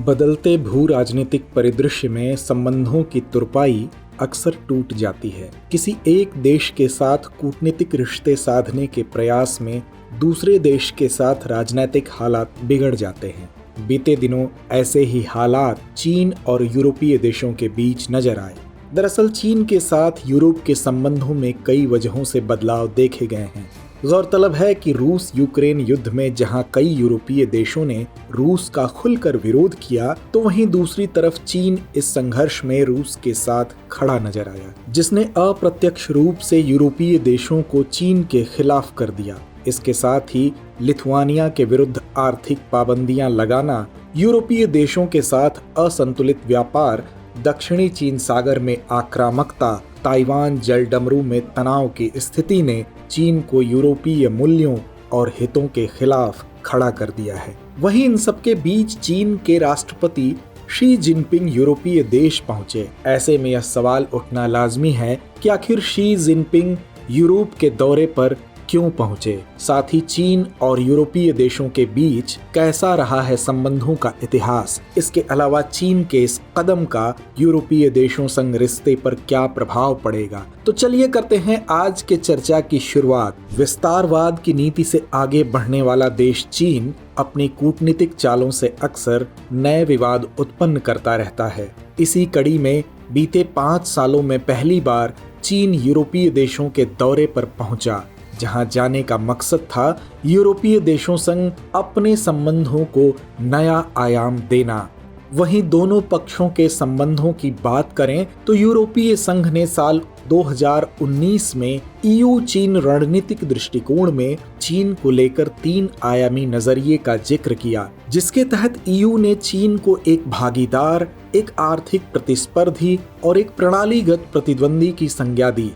बदलते भू राजनीतिक परिदृश्य में संबंधों की तुरपाई अक्सर टूट जाती है। किसी एक देश के साथ कूटनीतिक रिश्ते साधने के प्रयास में दूसरे देश के साथ राजनीतिक हालात बिगड़ जाते हैं। बीते दिनों ऐसे ही हालात चीन और यूरोपीय देशों के बीच नजर आए। दरअसल चीन के साथ यूरोप के संबंधों में कई वजहों से बदलाव देखे गए हैं। गौरतलब है कि रूस यूक्रेन युद्ध में जहां कई यूरोपीय देशों ने रूस का खुलकर विरोध किया, तो वहीं दूसरी तरफ चीन इस संघर्ष में रूस के साथ खड़ा नजर आया, जिसने अप्रत्यक्ष रूप से यूरोपीय देशों को चीन के खिलाफ कर दिया। इसके साथ ही लिथुआनिया के विरुद्ध आर्थिक पाबंदियां लगाना, यूरोपीय देशों के साथ असंतुलित व्यापार, दक्षिणी चीन सागर में आक्रामकता, ताइवान जलडमरू में तनाव की स्थिति ने चीन को यूरोपीय मूल्यों और हितों के खिलाफ खड़ा कर दिया है। वहीं इन सबके बीच चीन के राष्ट्रपति शी जिनपिंग यूरोपीय देश पहुंचे। ऐसे में यह सवाल उठना लाजमी है कि आखिर शी जिनपिंग यूरोप के दौरे पर क्यों पहुंचे, साथ ही चीन और यूरोपीय देशों के बीच कैसा रहा है संबंधों का इतिहास। इसके अलावा चीन के इस कदम का यूरोपीय देशों संग रिश्ते पर क्या प्रभाव पड़ेगा। तो चलिए करते हैं आज के चर्चा की शुरुआत। विस्तारवाद की नीति से आगे बढ़ने वाला देश चीन अपनी कूटनीतिक चालों से अक्सर नए विवाद उत्पन्न करता रहता है। इसी कड़ी में बीते 5 सालों में पहली बार चीन यूरोपीय देशों के दौरे पर पहुंचा, जहां जाने का मकसद था यूरोपीय देशों संग अपने संबंधों को नया आयाम देना। वहीं दोनों पक्षों के संबंधों की बात करें तो यूरोपीय संघ ने साल 2019 में ईयू चीन रणनीतिक दृष्टिकोण में चीन को लेकर 3 आयामी नजरिए का जिक्र किया, जिसके तहत ईयू ने चीन को एक भागीदार, एक आर्थिक प्रतिस्पर्धी और एक प्रणालीगत प्रतिद्वंदी की संज्ञा दी।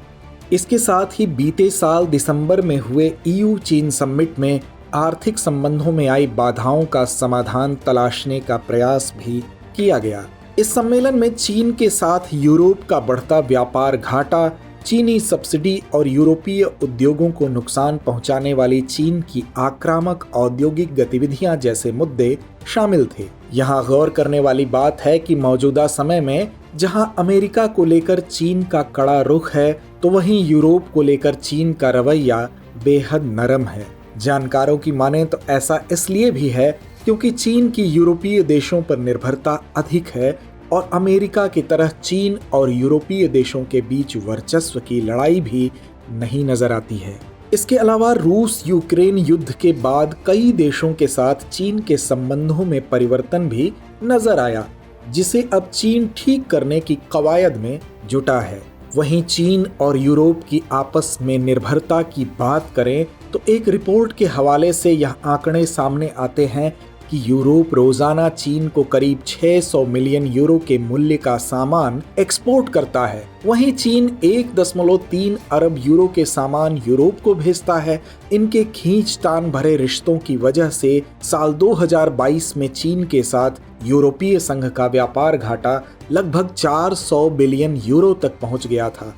इसके साथ ही बीते साल दिसंबर में हुए ईयू चीन समिट में आर्थिक संबंधों में आई बाधाओं का समाधान तलाशने का प्रयास भी किया गया। इस सम्मेलन में चीन के साथ यूरोप का बढ़ता व्यापार घाटा, चीनी सब्सिडी और यूरोपीय उद्योगों को नुकसान पहुंचाने वाली चीन की आक्रामक औद्योगिक गतिविधियां जैसे मुद्दे शामिल थे। यहाँ गौर करने वाली बात है कि मौजूदा समय में जहां अमेरिका को लेकर चीन का कड़ा रुख है, तो वहीं यूरोप को लेकर चीन का रवैया बेहद नरम है। जानकारों की माने तो ऐसा इसलिए भी है क्योंकि चीन की यूरोपीय देशों पर निर्भरता अधिक है और अमेरिका की तरह चीन और यूरोपीय देशों के बीच वर्चस्व की लड़ाई भी नहीं नजर आती है। इसके अलावा रूस यूक्रेन युद्ध के बाद कई देशों के साथ चीन के संबंधों में परिवर्तन भी नजर आया, जिसे अब चीन ठीक करने की कवायद में जुटा है। वहीं चीन और यूरोप की आपस में निर्भरता की बात करें तो एक रिपोर्ट के हवाले से यह आंकड़े सामने आते हैं कि यूरोप रोजाना चीन को करीब 600 मिलियन यूरो के मूल्य का सामान एक्सपोर्ट करता है। वहीं चीन 1.3 अरब यूरो के सामान यूरोप को भेजता है। इनके खींचतान भरे रिश्तों की वजह से साल 2022 में चीन के साथ यूरोपीय संघ का व्यापार घाटा लगभग 400 बिलियन यूरो तक पहुंच गया था।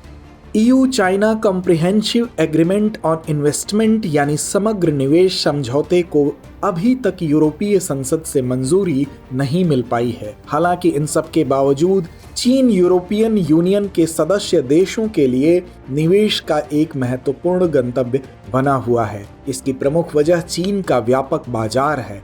EU China comprehensive agreement on investment यानी समग्र निवेश समझौते को अभी तक यूरोपीय संसद से मंजूरी नहीं मिल पाई है। हालांकि इन सब के बावजूद चीन यूरोपियन यूनियन के सदस्य देशों के लिए निवेश का एक महत्वपूर्ण गंतव्य बना हुआ है। इसकी प्रमुख वजह चीन का व्यापक बाजार है।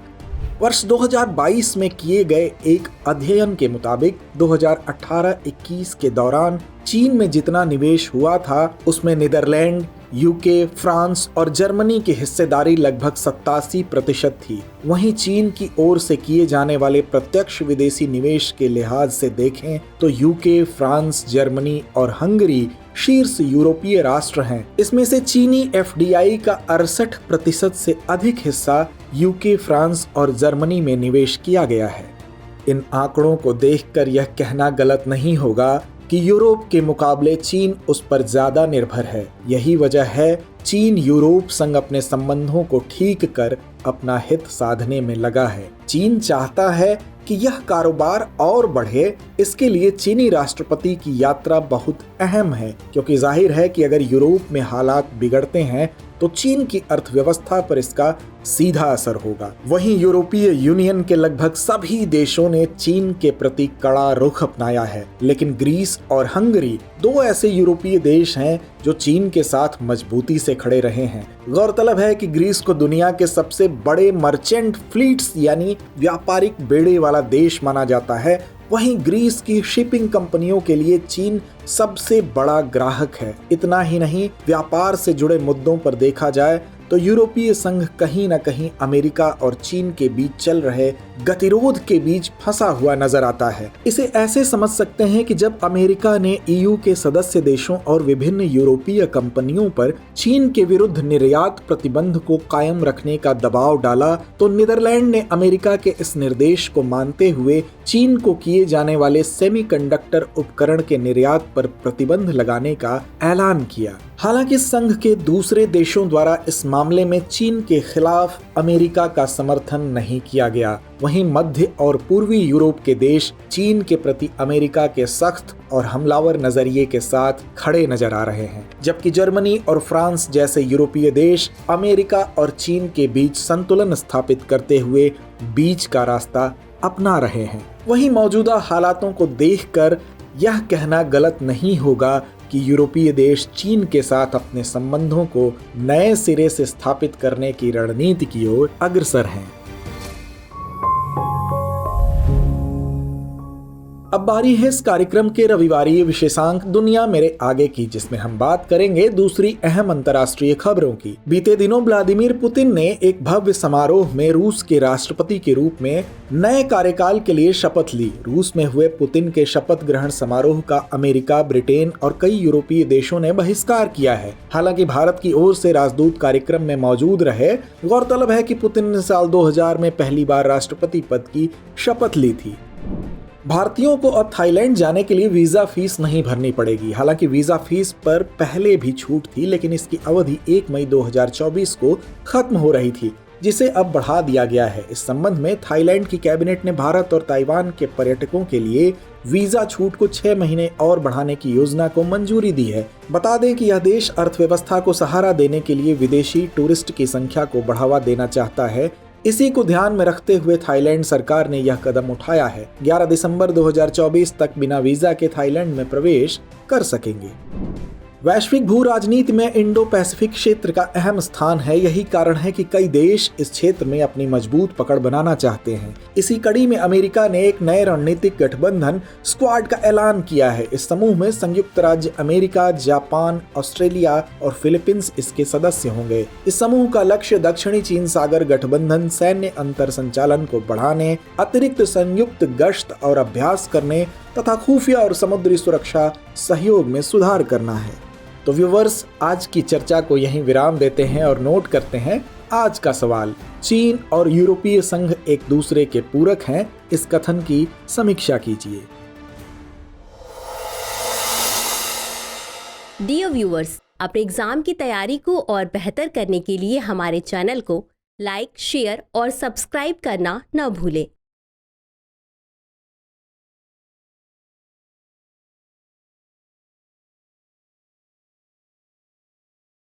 वर्ष 2022 में किए गए एक अध्ययन के मुताबिक 2018-21 के दौरान चीन में जितना निवेश हुआ था, उसमें नीदरलैंड, यूके, फ्रांस और जर्मनी की हिस्सेदारी लगभग 87% थी। वहीं चीन की ओर से किए जाने वाले प्रत्यक्ष विदेशी निवेश के लिहाज से देखें तो यूके, फ्रांस, जर्मनी और हंगरी शीर्ष यूरोपीय राष्ट्र हैं। इसमें से चीनी एफडीआई का 68% से अधिक हिस्सा यूके, फ्रांस और जर्मनी में निवेश किया गया है। इन आंकड़ों को देखकर यह कहना गलत नहीं होगा कि यूरोप के मुकाबले चीन उस पर ज्यादा निर्भर है। यही वजह है चीन यूरोप संग अपने संबंधों को ठीक कर अपना हित साधने में लगा है। चीन चाहता है कि यह कारोबार और बढ़े। इसके लिए चीनी राष्ट्रपति की यात्रा बहुत अहम है, क्योंकि जाहिर है कि अगर यूरोप में हालात बिगड़ते हैं तो चीन की अर्थव्यवस्था पर इसका सीधा असर होगा। वहीं यूरोपीय यूनियन के लगभग सभी देशों ने चीन के प्रति कड़ा रुख अपनाया है, लेकिन ग्रीस और हंगरी दो ऐसे यूरोपीय देश हैं जो चीन के साथ मजबूती से खड़े रहे हैं। गौरतलब है कि ग्रीस को दुनिया के सबसे बड़े मर्चेंट फ्लीट्स यानी व्यापारिक बेड़े वाला देश माना जाता है। वहीं ग्रीस की शिपिंग कंपनियों के लिए चीन सबसे बड़ा ग्राहक है। इतना ही नहीं, व्यापार से जुड़े मुद्दों पर देखा जाए तो यूरोपीय संघ कहीं न कहीं अमेरिका और चीन के बीच चल रहे गतिरोध के बीच फंसा हुआ नजर आता है। इसे ऐसे समझ सकते हैं कि जब अमेरिका ने ईयू के सदस्य देशों और विभिन्न यूरोपीय कंपनियों पर चीन के विरुद्ध निर्यात प्रतिबंध को कायम रखने का दबाव डाला, तो नीदरलैंड ने अमेरिका के इस निर्देश को मानते हुए चीन को किए जाने वाले सेमीकंडक्टर उपकरण के निर्यात पर प्रतिबंध लगाने का ऐलान किया। हालांकि संघ के दूसरे देशों द्वारा इस मामले में चीन के खिलाफ अमेरिका का समर्थन नहीं किया गया। वहीं मध्य और पूर्वी यूरोप के देश चीन के प्रति अमेरिका के सख्त और हमलावर नजरिए के साथ खड़े नजर आ रहे हैं, जबकि जर्मनी और फ्रांस जैसे यूरोपीय देश अमेरिका और चीन के बीच संतुलन स्थापित करते हुए बीच का रास्ता अपना रहे हैं। वहीं मौजूदा हालातों को देखकर यह कहना गलत नहीं होगा कि यूरोपीय देश चीन के साथ अपने संबंधों को नए सिरे से स्थापित करने की रणनीति की ओर अग्रसर हैं। अब बारी है इस कार्यक्रम के रविवारी विशेषांक दुनिया मेरे आगे की, जिसमें हम बात करेंगे दूसरी अहम अंतर्राष्ट्रीय खबरों की। बीते दिनों व्लादिमीर पुतिन ने एक भव्य समारोह में रूस के राष्ट्रपति के रूप में नए कार्यकाल के लिए शपथ ली। रूस में हुए पुतिन के शपथ ग्रहण समारोह का अमेरिका, ब्रिटेन और कई यूरोपीय देशों ने बहिष्कार किया है। हालांकि भारत की ओर से राजदूत कार्यक्रम में मौजूद रहे। गौरतलब है कि पुतिन ने साल 2000 में पहली बार राष्ट्रपति पद की शपथ ली थी। भारतीयों को अब थाईलैंड जाने के लिए वीजा फीस नहीं भरनी पड़ेगी। हालांकि वीजा फीस पर पहले भी छूट थी, लेकिन इसकी अवधि 1 मई 2024 को खत्म हो रही थी, जिसे अब बढ़ा दिया गया है। इस संबंध में थाईलैंड की कैबिनेट ने भारत और ताइवान के पर्यटकों के लिए वीजा छूट को 6 महीने और बढ़ाने की योजना को मंजूरी दी है। बता दें कि यह देश अर्थव्यवस्था को सहारा देने के लिए विदेशी टूरिस्ट की संख्या को बढ़ावा देना चाहता है। इसी को ध्यान में रखते हुए थाईलैंड सरकार ने यह कदम उठाया है। 11 दिसंबर 2024 तक बिना वीजा के थाईलैंड में प्रवेश कर सकेंगे। वैश्विक भू राजनीति में इंडो पैसिफिक क्षेत्र का अहम स्थान है। यही कारण है कि कई देश इस क्षेत्र में अपनी मजबूत पकड़ बनाना चाहते हैं। इसी कड़ी में अमेरिका ने एक नए रणनीतिक गठबंधन स्क्वाड का ऐलान किया है। इस समूह में संयुक्त राज्य अमेरिका, जापान, ऑस्ट्रेलिया और फिलीपींस इसके सदस्य होंगे। इस समूह का लक्ष्य दक्षिणी चीन सागर गठबंधन सैन्य अंतर संचालन को बढ़ाने, अतिरिक्त संयुक्त गश्त और अभ्यास करने तथा खुफिया और समुद्री सुरक्षा सहयोग में सुधार करना है। तो व्यूवर्स, आज की चर्चा को यहीं विराम देते हैं और नोट करते हैं आज का सवाल। चीन और यूरोपीय संघ एक दूसरे के पूरक हैं, इस कथन की समीक्षा कीजिए। डियर व्यूअर्स, अपने एग्जाम की तैयारी को और बेहतर करने के लिए हमारे चैनल को लाइक, शेयर और सब्सक्राइब करना न भूलें।